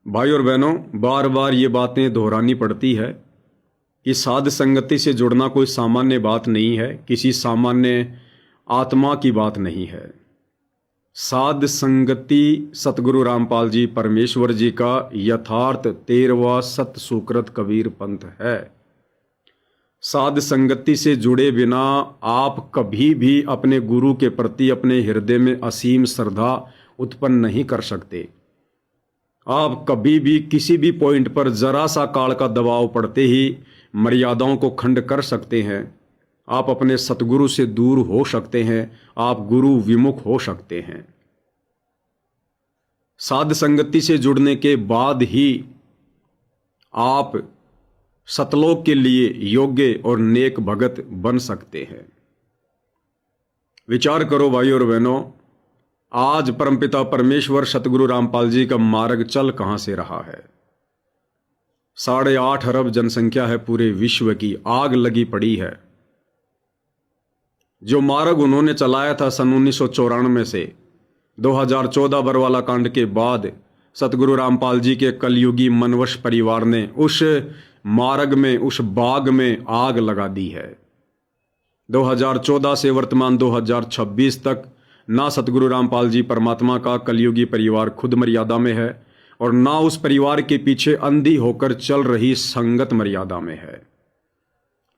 भाई और बहनों, बार बार ये बातें दोहरानी पड़ती है कि साध संगति से जुड़ना कोई सामान्य बात नहीं है, किसी सामान्य आत्मा की बात नहीं है। साध संगति सतगुरु रामपाल जी परमेश्वर जी का यथार्थ 13वां सत सुकृत कबीर पंथ है। साध संगति से जुड़े बिना आप कभी भी अपने गुरु के प्रति अपने हृदय में असीम श्रद्धा उत्पन्न नहीं कर सकते। आप कभी भी किसी भी पॉइंट पर जरा सा काल का दबाव पड़ते ही मर्यादाओं को खंड कर सकते हैं। आप अपने सतगुरु से दूर हो सकते हैं, आप गुरु विमुख हो सकते हैं। साध संगति से जुड़ने के बाद ही आप सतलोक के लिए योग्य और नेक भगत बन सकते हैं। विचार करो भाई और बहनों, आज परमपिता परमेश्वर सतगुरु रामपाल जी का मार्ग चल कहां से रहा है। 8.5 अरब जनसंख्या है पूरे विश्व की, आग लगी पड़ी है। जो मार्ग उन्होंने चलाया था सन 1994 से 2014 बरवाला कांड के बाद सतगुरु रामपाल जी के कलयुगी मनवश परिवार ने उस मार्ग में, उस बाग में आग लगा दी है। 2014 से वर्तमान 2026 तक ना सतगुरु रामपाल जी परमात्मा का कलयुगी परिवार खुद मर्यादा में है और ना उस परिवार के पीछे अंधी होकर चल रही संगत मर्यादा में है।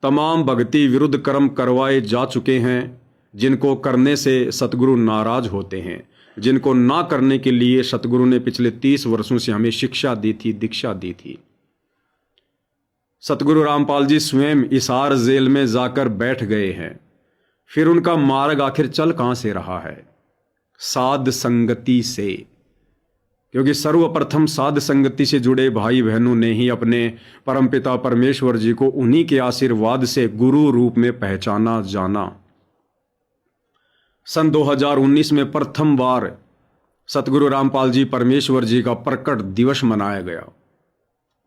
तमाम भक्ति विरुद्ध कर्म करवाए जा चुके हैं, जिनको करने से सतगुरु नाराज होते हैं, जिनको ना करने के लिए सतगुरु ने पिछले 30 वर्षों से हमें शिक्षा दी थी, दीक्षा दी थी। सतगुरु रामपाल जी स्वयं इसार जेल में जाकर बैठ गए हैं। फिर उनका मार्ग आखिर चल कहां से रहा है? साध संगति से। क्योंकि सर्वप्रथम साध संगति से जुड़े भाई बहनों ने ही अपने परमपिता परमेश्वर जी को उन्हीं के आशीर्वाद से गुरु रूप में पहचाना जाना। सन 2019 में प्रथम बार सतगुरु रामपाल जी परमेश्वर जी का प्रकट दिवस मनाया गया,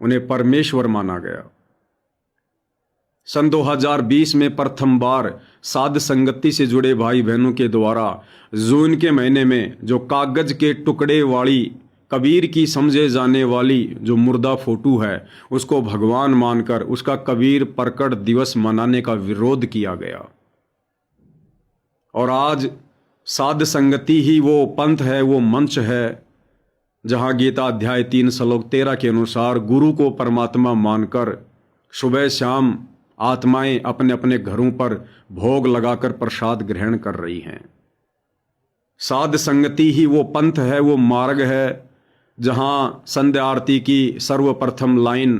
उन्हें परमेश्वर माना गया। सन 2020 में प्रथम बार साध संगति से जुड़े भाई बहनों के द्वारा जून के महीने में जो कागज के टुकड़े वाली कबीर की समझे जाने वाली जो मुर्दा फोटो है, उसको भगवान मानकर उसका कबीर प्रकट दिवस मनाने का विरोध किया गया। और आज साध संगति ही वो पंथ है, वो मंच है, जहां गीता अध्याय 3 श्लोक 13 के अनुसार गुरु को परमात्मा मानकर सुबह शाम आत्माएं अपने अपने घरों पर भोग लगाकर प्रसाद ग्रहण कर रही हैं। साध संगति ही वो पंथ है, वो मार्ग है, जहां संध्या आरती की सर्वप्रथम लाइन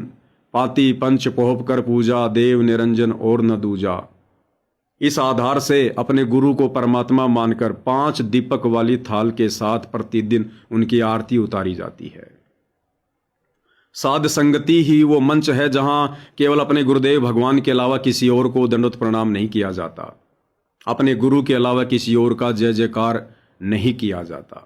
पाती पंच पोहप कर पूजा, देव निरंजन और न दूजा। इस आधार से अपने गुरु को परमात्मा मानकर 5 दीपक वाली थाल के साथ प्रतिदिन उनकी आरती उतारी जाती है। साध संगति ही वो मंच है जहां केवल अपने गुरुदेव भगवान के अलावा किसी और को दंडवत प्रणाम नहीं किया जाता, अपने गुरु के अलावा किसी और का जय जयकार नहीं किया जाता।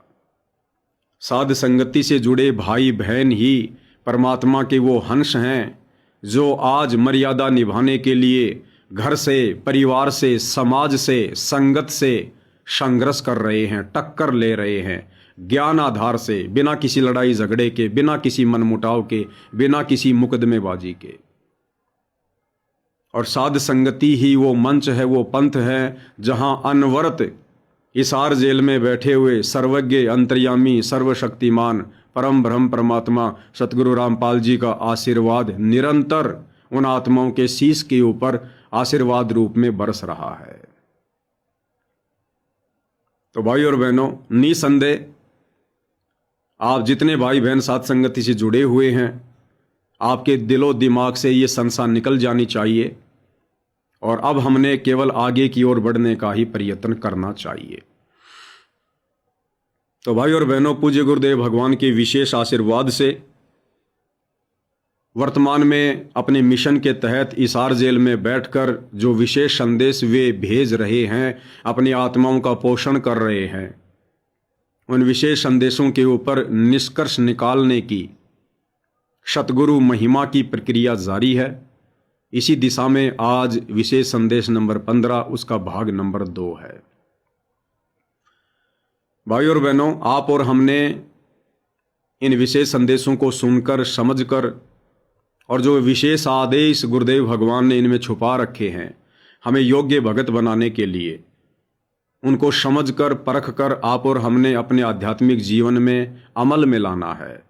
साध संगति से जुड़े भाई बहन ही परमात्मा के वो हंस हैं जो आज मर्यादा निभाने के लिए घर से, परिवार से, समाज से, संगत से संघर्ष कर रहे हैं, टक्कर ले रहे हैं, ज्ञान आधार से, बिना किसी लड़ाई झगड़े के, बिना किसी मनमुटाव के, बिना किसी मुकदमेबाजी के। और साध संगति ही वो मंच है, वो पंथ है, जहां अनवरत इसार जेल में बैठे हुए सर्वज्ञ, अंतर्यामी, सर्वशक्तिमान परम ब्रह्म परमात्मा सतगुरु रामपाल जी का आशीर्वाद निरंतर उन आत्माओं के शीश के ऊपर आशीर्वाद रूप में बरस रहा है। तो भाई और बहनों, निसंदेह आप जितने भाई बहन साध संगति से जुड़े हुए हैं, आपके दिलो दिमाग से ये संसार निकल जानी चाहिए और अब हमने केवल आगे की ओर बढ़ने का ही प्रयत्न करना चाहिए। तो भाई और बहनों, पूज्य गुरुदेव भगवान के विशेष आशीर्वाद से वर्तमान में अपने मिशन के तहत इसार जेल में बैठकर जो विशेष संदेश वे भेज रहे हैं, अपनी आत्माओं का पोषण कर रहे हैं, उन विशेष संदेशों के ऊपर निष्कर्ष निकालने की सतगुरु महिमा की प्रक्रिया जारी है। इसी दिशा में आज विशेष संदेश नंबर 15, उसका भाग नंबर 2 है। भाई और बहनों, आप और हमने इन विशेष संदेशों को सुनकर, समझकर, और जो विशेष आदेश गुरुदेव भगवान ने इनमें छुपा रखे हैं हमें योग्य भगत बनाने के लिए, उनको समझकर, परखकर आप और हमने अपने आध्यात्मिक जीवन में अमल में लाना है।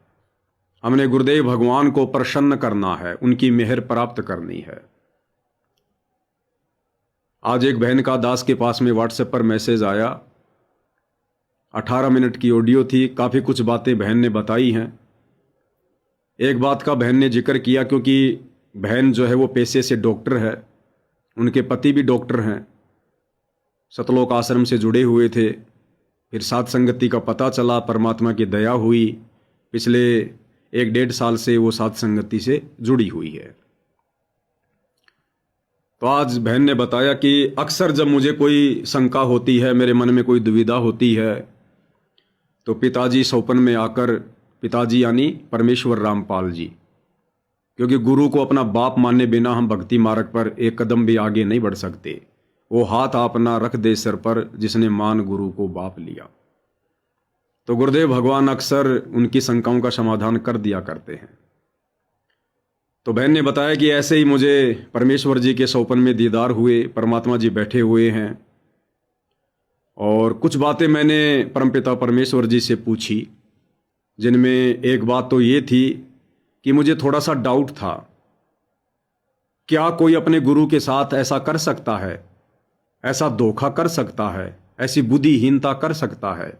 हमने गुरुदेव भगवान को प्रसन्न करना है, उनकी मेहर प्राप्त करनी है। आज एक बहन का दास के पास में व्हाट्सएप पर मैसेज आया, 18 मिनट की ऑडियो थी। काफ़ी कुछ बातें बहन ने बताई हैं। एक बात का बहन ने जिक्र किया, क्योंकि बहन जो है वो पेशे से डॉक्टर है, उनके पति भी डॉक्टर हैं, सतलोक आश्रम से जुड़े हुए थे। फिर साध संगति का पता चला, परमात्मा की दया हुई, पिछले 1-1.5 साल से वो साध संगति से जुड़ी हुई है। तो आज बहन ने बताया कि अक्सर जब मुझे कोई शंका होती है, मेरे मन में कोई दुविधा होती है, तो पिताजी सौपन में आकर, पिताजी यानी परमेश्वर रामपाल जी, क्योंकि गुरु को अपना बाप माने बिना हम भक्ति मार्ग पर एक कदम भी आगे नहीं बढ़ सकते। वो हाथ अपना रख दे सिर पर जिसने मान गुरु को बाप लिया। तो गुरुदेव भगवान अक्सर उनकी शंकाओं का समाधान कर दिया करते हैं। तो बहन ने बताया कि ऐसे ही मुझे परमेश्वर जी के सौपन में दीदार हुए, परमात्मा जी बैठे हुए हैं, और कुछ बातें मैंने परमपिता परमेश्वर जी से पूछी, जिनमें एक बात तो ये थी कि मुझे थोड़ा सा डाउट था, क्या कोई अपने गुरु के साथ ऐसा कर सकता है, ऐसा धोखा कर सकता है, ऐसी बुद्धिहीनता कर सकता है?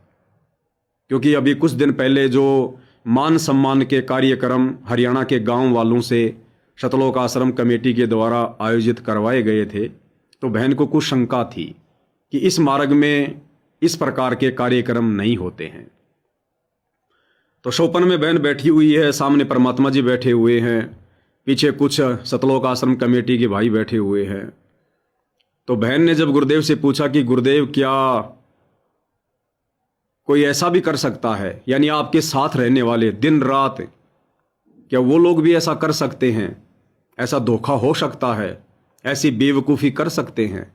क्योंकि अभी कुछ दिन पहले जो मान सम्मान के कार्यक्रम हरियाणा के गांव वालों से सतलोक आश्रम कमेटी के द्वारा आयोजित करवाए गए थे, तो बहन को कुछ शंका थी कि इस मार्ग में इस प्रकार के कार्यक्रम नहीं होते हैं। तो सौपन में बहन बैठी हुई है, सामने परमात्मा जी बैठे हुए हैं, पीछे कुछ सतलोक आश्रम कमेटी के भाई बैठे हुए हैं। तो बहन ने जब गुरुदेव से पूछा कि गुरुदेव क्या कोई ऐसा भी कर सकता है, यानी आपके साथ रहने वाले दिन रात, क्या वो लोग भी ऐसा कर सकते हैं, ऐसा धोखा हो सकता है, ऐसी बेवकूफ़ी कर सकते हैं?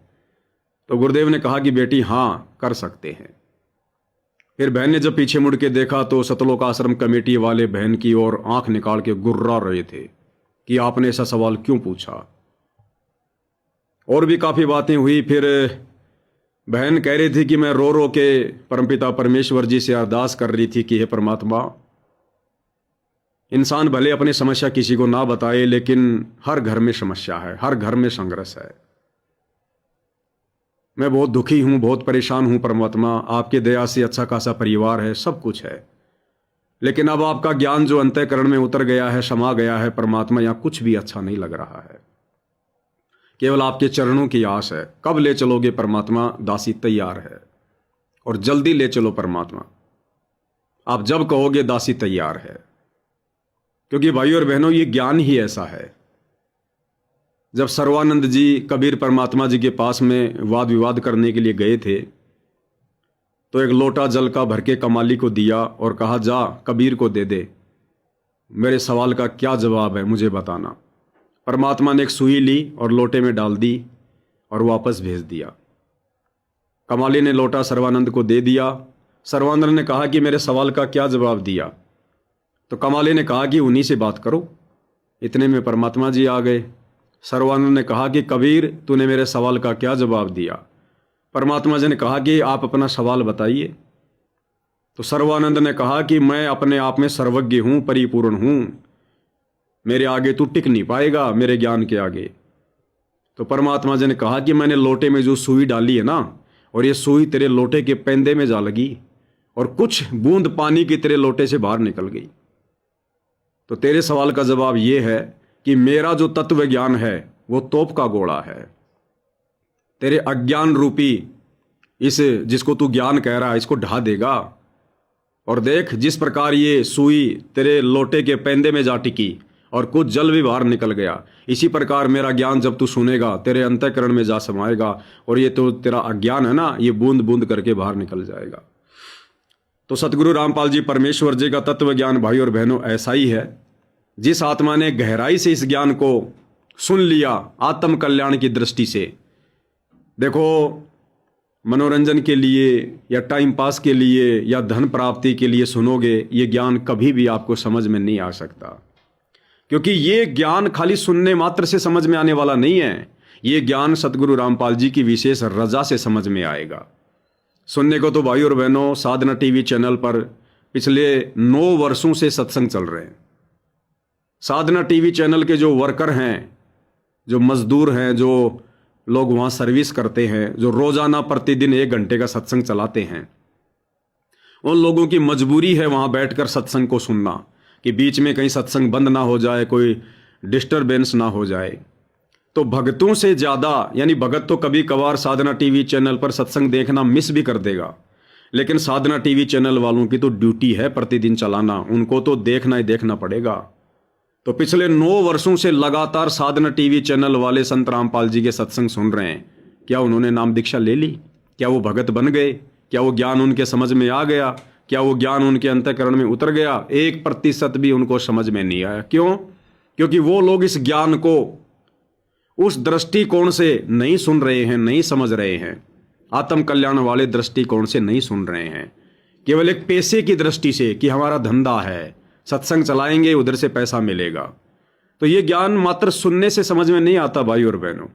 तो गुरुदेव ने कहा कि बेटी हाँ, कर सकते हैं। फिर बहन ने जब पीछे मुड़ के देखा तो सतलोक आश्रम कमेटी वाले बहन की ओर आंख निकाल के गुर्रा रहे थे कि आपने ऐसा सवाल क्यों पूछा। और भी काफ़ी बातें हुई। फिर बहन कह रही थी कि मैं रो रो के परमपिता परमेश्वर जी से अरदास कर रही थी कि हे परमात्मा, इंसान भले अपनी समस्या किसी को ना बताए, लेकिन हर घर में समस्या है, हर घर में संघर्ष है। मैं बहुत दुखी हूँ, बहुत परेशान हूँ परमात्मा, आपके दया से अच्छा खासा परिवार है, सब कुछ है, लेकिन अब आपका ज्ञान जो अंतःकरण में उतर गया है, समा गया है परमात्मा, यहाँ कुछ भी अच्छा नहीं लग रहा है। केवल आपके चरणों की आस है, कब ले चलोगे परमात्मा? दासी तैयार है, और जल्दी ले चलो परमात्मा, आप जब कहोगे दासी तैयार है। क्योंकि भाइयों और बहनों, ये ज्ञान ही ऐसा है। जब सर्वानंद जी कबीर परमात्मा जी के पास में वाद विवाद करने के लिए गए थे, तो एक लोटा जल का भर के कमाली को दिया और कहा जा कबीर को दे दे, मेरे सवाल का क्या जवाब है मुझे बताना। परमात्मा ने एक सुई ली और लोटे में डाल दी और वापस भेज दिया। कमाली ने लोटा सर्वानंद को दे दिया। सर्वानंद ने कहा कि मेरे सवाल का क्या जवाब दिया? तो कमाली ने कहा कि उन्हीं से बात करो। इतने में परमात्मा जी आ गए। सर्वानंद ने कहा कि कबीर, तूने मेरे सवाल का क्या जवाब दिया? परमात्मा जी ने कहा कि आप अपना सवाल बताइए। तो सर्वानंद ने कहा कि मैं अपने आप में सर्वज्ञ हूँ, परिपूर्ण हूँ, मेरे आगे तू टिक नहीं पाएगा, मेरे ज्ञान के आगे। तो परमात्मा जी ने कहा कि मैंने लोटे में जो सुई डाली है ना, और ये सुई तेरे लोटे के पेंदे में जा लगी और कुछ बूंद पानी की तेरे लोटे से बाहर निकल गई। तो तेरे सवाल का जवाब ये है कि मेरा जो तत्व ज्ञान है वो तोप का गोला है। तेरे अज्ञान रूपी इस जिसको तू ज्ञान कह रहा है, इसको ढा देगा। और देख, जिस प्रकार ये सुई तेरे लोटे के पेंदे में जा टिकी और कुछ जल भी बाहर निकल गया, इसी प्रकार मेरा ज्ञान जब तू सुनेगा तेरे अंतःकरण में जा समाएगा, और ये तो तेरा अज्ञान है ना, ये बूंद बूंद करके बाहर निकल जाएगा। तो सतगुरु रामपाल जी परमेश्वर जी का तत्व ज्ञान भाई और बहनों ऐसा ही है। जिस आत्मा ने गहराई से इस ज्ञान को सुन लिया आत्म कल्याण की दृष्टि से, देखो मनोरंजन के लिए या टाइम पास के लिए या धन प्राप्ति के लिए सुनोगे, ये ज्ञान कभी भी आपको समझ में नहीं आ सकता, क्योंकि ये ज्ञान खाली सुनने मात्र से समझ में आने वाला नहीं है। ये ज्ञान सतगुरु रामपाल जी की विशेष रजा से समझ में आएगा। सुनने को तो भाई और बहनों साधना टीवी चैनल पर पिछले 9 वर्षों से सत्संग चल रहे हैं। साधना टीवी चैनल के जो वर्कर हैं, जो मजदूर हैं, जो लोग वहाँ सर्विस करते हैं, जो रोजाना प्रतिदिन 1 घंटे का सत्संग चलाते हैं, उन लोगों की मजबूरी है वहाँ बैठकर सत्संग को सुनना, कि बीच में कहीं सत्संग बंद ना हो जाए, कोई डिस्टरबेंस ना हो जाए। तो भगतों से ज़्यादा, यानी भगत तो कभी कभार साधना टीवी चैनल पर सत्संग देखना मिस भी कर देगा, लेकिन साधना टीवी चैनल वालों की तो ड्यूटी है प्रतिदिन चलाना, उनको तो देखना ही देखना पड़ेगा। तो पिछले 9 वर्षों से लगातार साधना टीवी चैनल वाले संत रामपाल जी के सत्संग सुन रहे हैं। क्या उन्होंने नाम दीक्षा ले ली? क्या वो भगत बन गए? क्या वो ज्ञान उनके समझ में आ गया? क्या वो ज्ञान उनके अंतःकरण में उतर गया? 1% भी उनको समझ में नहीं आया। क्यों? क्योंकि वो लोग इस ज्ञान को उस दृष्टिकोण से नहीं सुन रहे हैं, नहीं समझ रहे हैं, आत्म कल्याण वाले दृष्टिकोण से नहीं सुन रहे हैं, केवल एक पैसे की दृष्टि से कि हमारा धंधा है, सत्संग चलाएंगे, उधर से पैसा मिलेगा। तो ये ज्ञान मात्र सुनने से समझ में नहीं आता भाई और बहनों।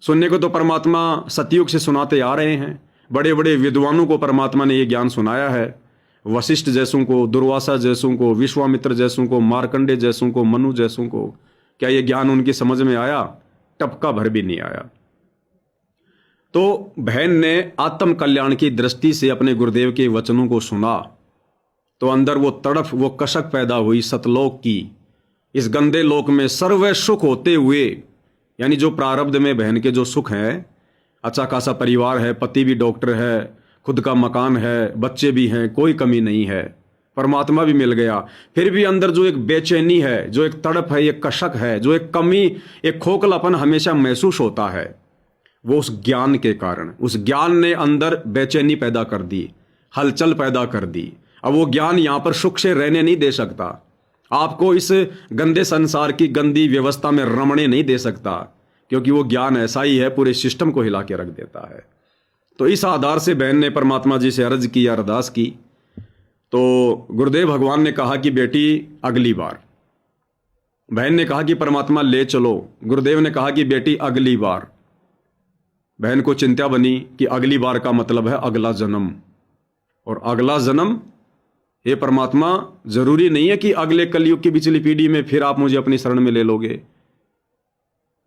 सुनने को तो परमात्मा सतयुग से सुनाते आ रहे हैं। बड़े बड़े विद्वानों को परमात्मा ने ये ज्ञान सुनाया है, वशिष्ठ जैसों को, दुर्वासा जैसों को, विश्वामित्र जैसों को, मार्कंडे जैसों को, मनु जैसों को। क्या ये ज्ञान उनकी समझ में आया? टपका भर भी नहीं आया। तो बहन ने आत्म कल्याण की दृष्टि से अपने गुरुदेव के वचनों को सुना, तो अंदर वो तड़फ, वो कसक पैदा हुई सतलोक की। इस गंदे लोक में सर्व सुख होते हुए, यानी जो प्रारब्ध में बहन के जो सुख हैं, अच्छा खासा परिवार है, पति भी डॉक्टर है, खुद का मकान है, बच्चे भी हैं, कोई कमी नहीं है, परमात्मा भी मिल गया, फिर भी अंदर जो एक बेचैनी है, जो एक तड़प है, एक कशक है, जो एक कमी, एक खोखलापन हमेशा महसूस होता है, वो उस ज्ञान के कारण, उस ज्ञान ने अंदर बेचैनी पैदा कर दी, हलचल पैदा कर दी। अब वो ज्ञान यहाँ पर सुख से रहने नहीं दे सकता, आपको इस गंदे संसार की गंदी व्यवस्था में रमणे नहीं दे सकता, क्योंकि वो ज्ञान ऐसा ही है, पूरे सिस्टम को हिला के रख देता है। तो इस आधार से बहन ने परमात्मा जी से अर्ज की, अरदास की। तो गुरुदेव भगवान ने कहा कि बेटी अगली बार। बहन ने कहा कि परमात्मा ले चलो। गुरुदेव ने कहा कि बेटी अगली बार। बहन को चिंता बनी कि अगली बार का मतलब है अगला जन्म, और अगला जन्म, ये परमात्मा जरूरी नहीं है कि अगले कलयुग की पिछली पीढ़ी में फिर आप मुझे अपनी शरण में ले लोगे।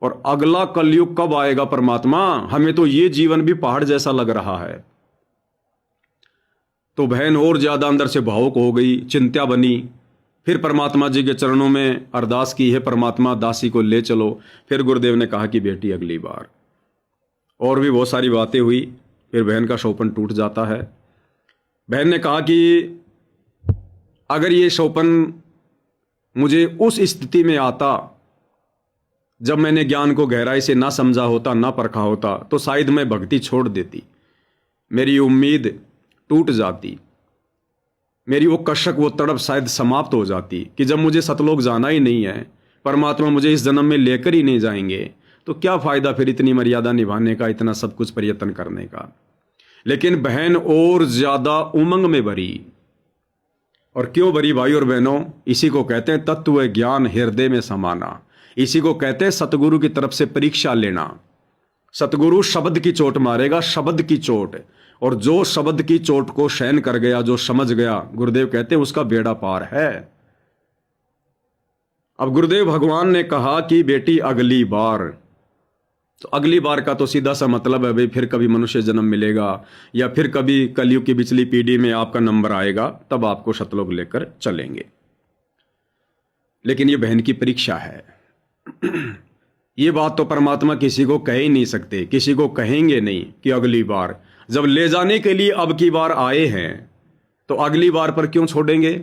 और अगला कलयुग कब आएगा परमात्मा? हमें तो ये जीवन भी पहाड़ जैसा लग रहा है। तो बहन और ज्यादा अंदर से भावुक हो गई, चिंता बनी। फिर परमात्मा जी के चरणों में अरदास की, है परमात्मा दासी को ले चलो। फिर गुरुदेव ने कहा कि बेटी अगली बार। और भी बहुत सारी बातें हुई। फिर बहन का शोपन टूट जाता है। बहन ने कहा कि अगर ये शोपन मुझे उस स्थिति में आता जब मैंने ज्ञान को गहराई से ना समझा होता, ना परखा होता, तो शायद मैं भक्ति छोड़ देती, मेरी उम्मीद टूट जाती, मेरी वो कशक, वो तड़प शायद समाप्त हो जाती कि जब मुझे सतलोक जाना ही नहीं है, परमात्मा मुझे इस जन्म में लेकर ही नहीं जाएंगे, तो क्या फायदा फिर इतनी मर्यादा निभाने का, इतना सब कुछ प्रयत्न करने का। लेकिन बहन और ज्यादा उमंग में भरी। और क्यों भरी भाई और बहनों? इसी को कहते हैं तत्व ज्ञान हृदय में समाना। इसी को कहते हैं सतगुरु की तरफ से परीक्षा लेना। सतगुरु शब्द की चोट मारेगा, शब्द की चोट, और जो शब्द की चोट को सहन कर गया, जो समझ गया, गुरुदेव कहते हैं उसका बेड़ा पार है। अब गुरुदेव भगवान ने कहा कि बेटी अगली बार। तो अगली बार का तो सीधा सा मतलब है भाई फिर कभी मनुष्य जन्म मिलेगा, या फिर कभी कलयुग की पिछली पीढ़ी में आपका नंबर आएगा, तब आपको सतलोक लेकर चलेंगे। लेकिन ये बहन की परीक्षा है। ये बात तो परमात्मा किसी को कह ही नहीं सकते, किसी को कहेंगे नहीं कि अगली बार। जब ले जाने के लिए अब की बार आए हैं, तो अगली बार पर क्यों छोड़ेंगे?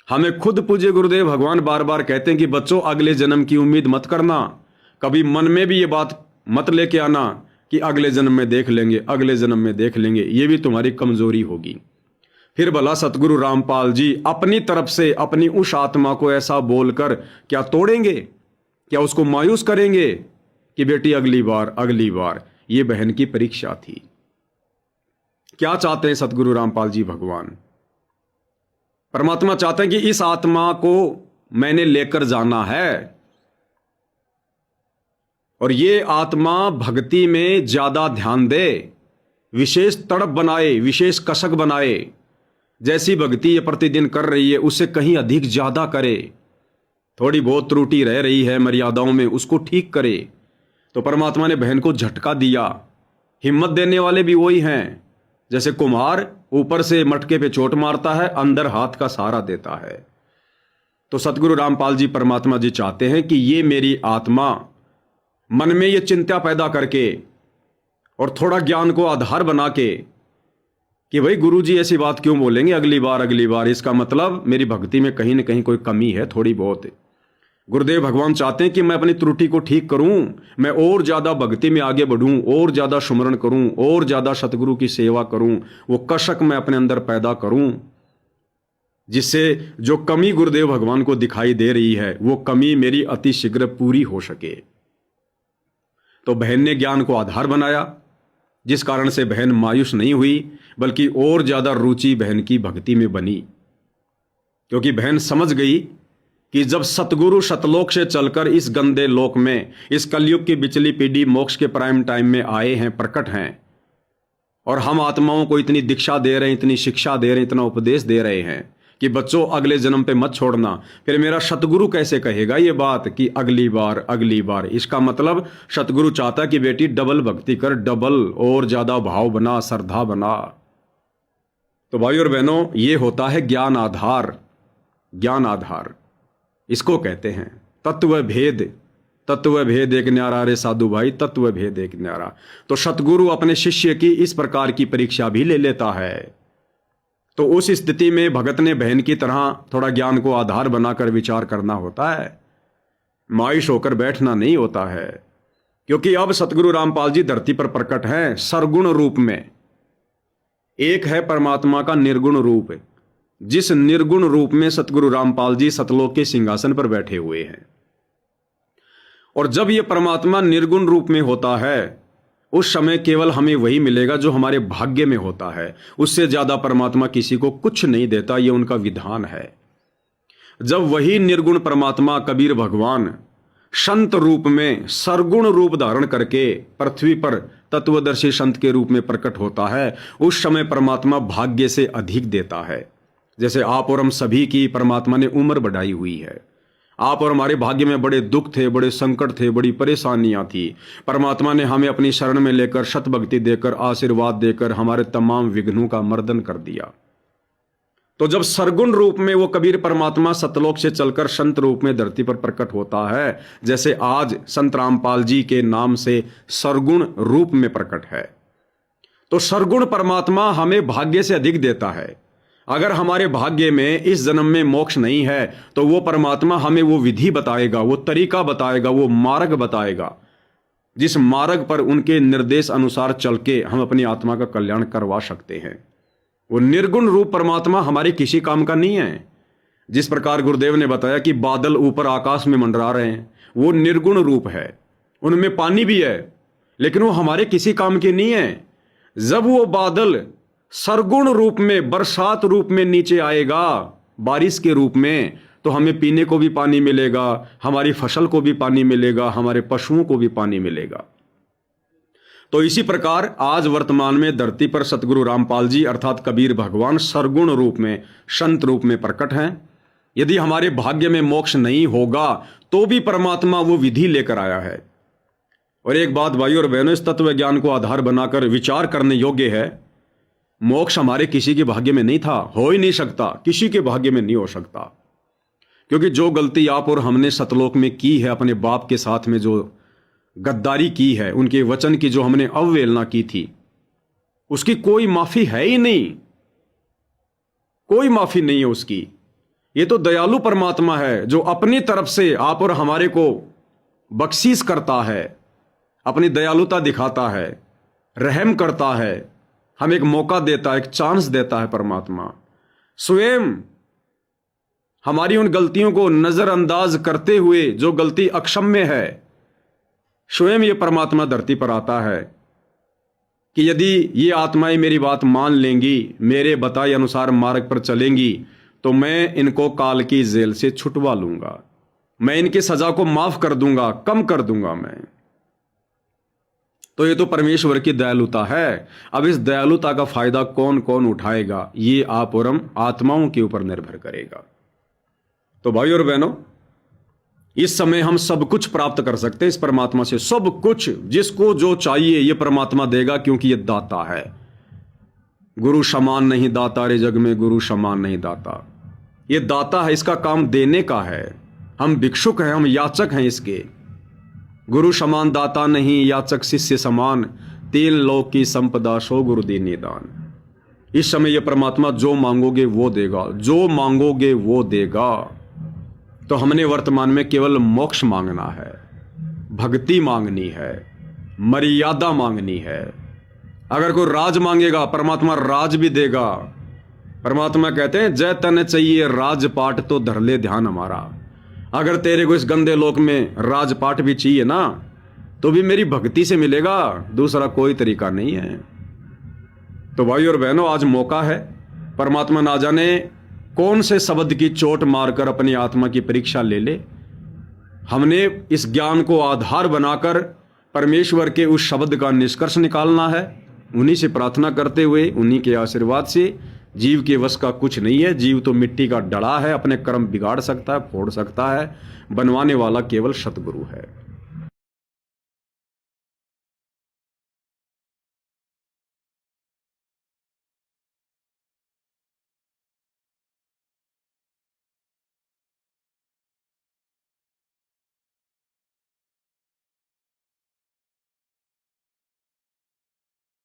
हमें खुद पूज्य गुरुदेव भगवान बार बार कहते हैं कि बच्चों अगले जन्म की उम्मीद मत करना। कभी मन में भी ये बात मत लेके आना कि अगले जन्म में देख लेंगे, अगले जन्म में देख लेंगे। ये भी तुम्हारी कमजोरी होगी। फिर भला सतगुरु रामपाल जी अपनी तरफ से अपनी उस आत्मा को ऐसा बोलकर क्या तोड़ेंगे? क्या उसको मायूस करेंगे कि बेटी अगली बार, अगली बार? ये बहन की परीक्षा थी। क्या चाहते हैं सतगुरु रामपाल जी भगवान? परमात्मा चाहते हैं कि इस आत्मा को मैंने लेकर जाना है और ये आत्मा भक्ति में ज्यादा ध्यान दे, विशेष तड़प बनाए, विशेष कसक बनाए। जैसी भक्ति ये प्रतिदिन कर रही है उससे कहीं अधिक ज्यादा करे। थोड़ी बहुत त्रुटि रह रही है मर्यादाओं में, उसको ठीक करे। तो परमात्मा ने बहन को झटका दिया। हिम्मत देने वाले भी वही हैं। जैसे कुम्हार ऊपर से मटके पे चोट मारता है, अंदर हाथ का सहारा देता है। तो सतगुरु रामपाल जी परमात्मा जी चाहते हैं कि ये मेरी आत्मा मन में ये चिंता पैदा करके और थोड़ा ज्ञान को आधार बना के कि भाई गुरु जी ऐसी बात क्यों बोलेंगे अगली बार, इसका मतलब मेरी भक्ति में कहीं ना कहीं कोई कमी है, थोड़ी बहुत। गुरुदेव भगवान चाहते हैं कि मैं अपनी त्रुटि को ठीक करूं, मैं और ज्यादा भक्ति में आगे बढ़ूं, और ज्यादा सुमरण करूं, और ज्यादा सतगुरु की सेवा करूं, वो कशक मैं अपने अंदर पैदा करूं, जिससे जो कमी गुरुदेव भगवान को दिखाई दे रही है वो कमी मेरी अति शीघ्र पूरी हो सके। तो बहन ने ज्ञान को आधार बनाया, जिस कारण से बहन मायूस नहीं हुई, बल्कि और ज्यादा रुचि बहन की भक्ति में बनी। क्योंकि बहन समझ गई कि जब सतगुरु सतलोक से चलकर इस गंदे लोक में, इस कलयुग की बिचली पीढ़ी मोक्ष के प्राइम टाइम में आए हैं, प्रकट हैं, और हम आत्माओं को इतनी दीक्षा दे रहे हैं, इतनी शिक्षा दे रहे हैं, इतना उपदेश दे रहे हैं कि बच्चों अगले जन्म पे मत छोड़ना। फिर मेरा सतगुरु कैसे कहेगा ये बात कि अगली बार? इसका मतलब सतगुरु चाहता कि बेटी डबल भक्ति कर, डबल और ज्यादा भाव बना, श्रद्धा बना। तो भाई और बहनों, ये होता है ज्ञान आधार। ज्ञान आधार इसको कहते हैं। तत्व भेद, तत्व भेद एक न्यारा रे साधु भाई, तत्व भेद एक न्यारा। तो सतगुरु अपने शिष्य की इस प्रकार की परीक्षा भी ले लेता है। तो उस स्थिति में भगत ने बहन की तरह थोड़ा ज्ञान को आधार बनाकर विचार करना होता है, मायूस होकर बैठना नहीं होता है। क्योंकि अब सतगुरु रामपाल जी धरती पर प्रकट हैं सरगुण रूप में। एक है परमात्मा का निर्गुण रूप, जिस निर्गुण रूप में सतगुरु रामपाल जी सतलोक के सिंहासन पर बैठे हुए हैं। और जब यह परमात्मा निर्गुण रूप में होता है उस समय केवल हमें वही मिलेगा जो हमारे भाग्य में होता है। उससे ज्यादा परमात्मा किसी को कुछ नहीं देता, यह उनका विधान है। जब वही निर्गुण परमात्मा कबीर भगवान संत रूप में सरगुण रूप धारण करके पृथ्वी पर तत्वदर्शी संत के रूप में प्रकट होता है, उस समय परमात्मा भाग्य से अधिक देता है। जैसे आप और हम सभी की परमात्मा ने उम्र बढ़ाई हुई है। आप और हमारे भाग्य में बड़े दुख थे, बड़े संकट थे, बड़ी परेशानियां थी। परमात्मा ने हमें अपनी शरण में लेकर, सतभक्ति देकर, आशीर्वाद देकर हमारे तमाम विघ्नों का मर्दन कर दिया। तो जब सरगुण रूप में वो कबीर परमात्मा सतलोक से चलकर संत रूप में धरती पर प्रकट होता है, जैसे आज संत रामपाल जी के नाम से सरगुण रूप में प्रकट है, तो सरगुण परमात्मा हमें भाग्य से अधिक देता है। अगर हमारे भाग्य में इस जन्म में मोक्ष नहीं है तो वो परमात्मा हमें वो विधि बताएगा, वो तरीका बताएगा, वो मार्ग बताएगा, जिस मार्ग पर उनके निर्देश अनुसार चल के हम अपनी आत्मा का कल्याण करवा सकते हैं। वो निर्गुण रूप परमात्मा हमारे किसी काम का नहीं है। जिस प्रकार गुरुदेव ने बताया कि बादल ऊपर आकाश में मंडरा रहे हैं, वो निर्गुण रूप है, उनमें पानी भी है, लेकिन वो हमारे किसी काम के नहीं है। जब वो बादल सरगुण रूप में, बरसात रूप में नीचे आएगा, बारिश के रूप में, तो हमें पीने को भी पानी मिलेगा, हमारी फसल को भी पानी मिलेगा, हमारे पशुओं को भी पानी मिलेगा। तो इसी प्रकार आज वर्तमान में धरती पर सतगुरु रामपाल जी अर्थात कबीर भगवान सरगुण रूप में, संत रूप में प्रकट हैं। यदि हमारे भाग्य में मोक्ष नहीं होगा तो भी परमात्मा वो विधि लेकर आया है। और एक बात भाइयों और बहनों, इस तत्व ज्ञान को आधार बनाकर विचार करने योग्य है, मोक्ष हमारे किसी के भाग्य में नहीं था, हो ही नहीं सकता, किसी के भाग्य में नहीं हो सकता। क्योंकि जो गलती आप और हमने सतलोक में की है, अपने बाप के साथ में जो गद्दारी की है, उनके वचन की जो हमने अवहेलना की थी, उसकी कोई माफी है ही नहीं, कोई माफी नहीं है उसकी। ये तो दयालु परमात्मा है जो अपनी तरफ से आप और हमारे को बख्शीश करता है, अपनी दयालुता दिखाता है, रहम करता है, हमें एक मौका देता है, एक चांस देता है। परमात्मा स्वयं हमारी उन गलतियों को नजरअंदाज करते हुए, जो गलती अक्षम्य है, स्वयं ये परमात्मा धरती पर आता है कि यदि ये आत्माएं मेरी बात मान लेंगी, मेरे बताए अनुसार मार्ग पर चलेंगी, तो मैं इनको काल की जेल से छुटवा लूंगा, मैं इनकी सजा को माफ कर दूंगा, कम कर दूंगा मैं। तो ये तो परमेश्वर की दयालुता है। अब इस दयालुता का फायदा कौन कौन उठाएगा, ये आप और हम आत्माओं के ऊपर निर्भर करेगा। तो भाई और बहनों, इस समय हम सब कुछ प्राप्त कर सकते हैं इस परमात्मा से, सब कुछ, जिसको जो चाहिए ये परमात्मा देगा, क्योंकि ये दाता है। गुरु समान नहीं दाता रे जग में, गुरु समान नहीं दाता। ये दाता है, इसका काम देने का है। हम भिक्षुक हैं, हम याचक हैं इसके। गुरु समान दाता नहीं, याचक शिष्य समान, तीन लोक की संपदा सो गुरु दीनी दान। इस समय ये परमात्मा जो मांगोगे वो देगा, जो मांगोगे वो देगा। तो हमने वर्तमान में केवल मोक्ष मांगना है, भक्ति मांगनी है, मर्यादा मांगनी है। अगर कोई राज मांगेगा, परमात्मा राज भी देगा। परमात्मा कहते हैं जय तन चाहिए राजपाट तो धर ले ध्यान हमारा। अगर तेरे को इस गंदे लोक में राजपाट भी चाहिए ना, तो भी मेरी भक्ति से मिलेगा, दूसरा कोई तरीका नहीं है। तो भाई और बहनों, आज मौका है। परमात्मा ना जाने कौन से शब्द की चोट मारकर अपनी आत्मा की परीक्षा ले ले। हमने इस ज्ञान को आधार बनाकर परमेश्वर के उस शब्द का निष्कर्ष निकालना है। उन्हीं से प्रार्थना करते हुए, उन्हीं के आशीर्वाद से। जीव के वश का कुछ नहीं है, जीव तो मिट्टी का डड़ा है, अपने कर्म बिगाड़ सकता है, फोड़ सकता है, बनवाने वाला केवल सतगुरु है।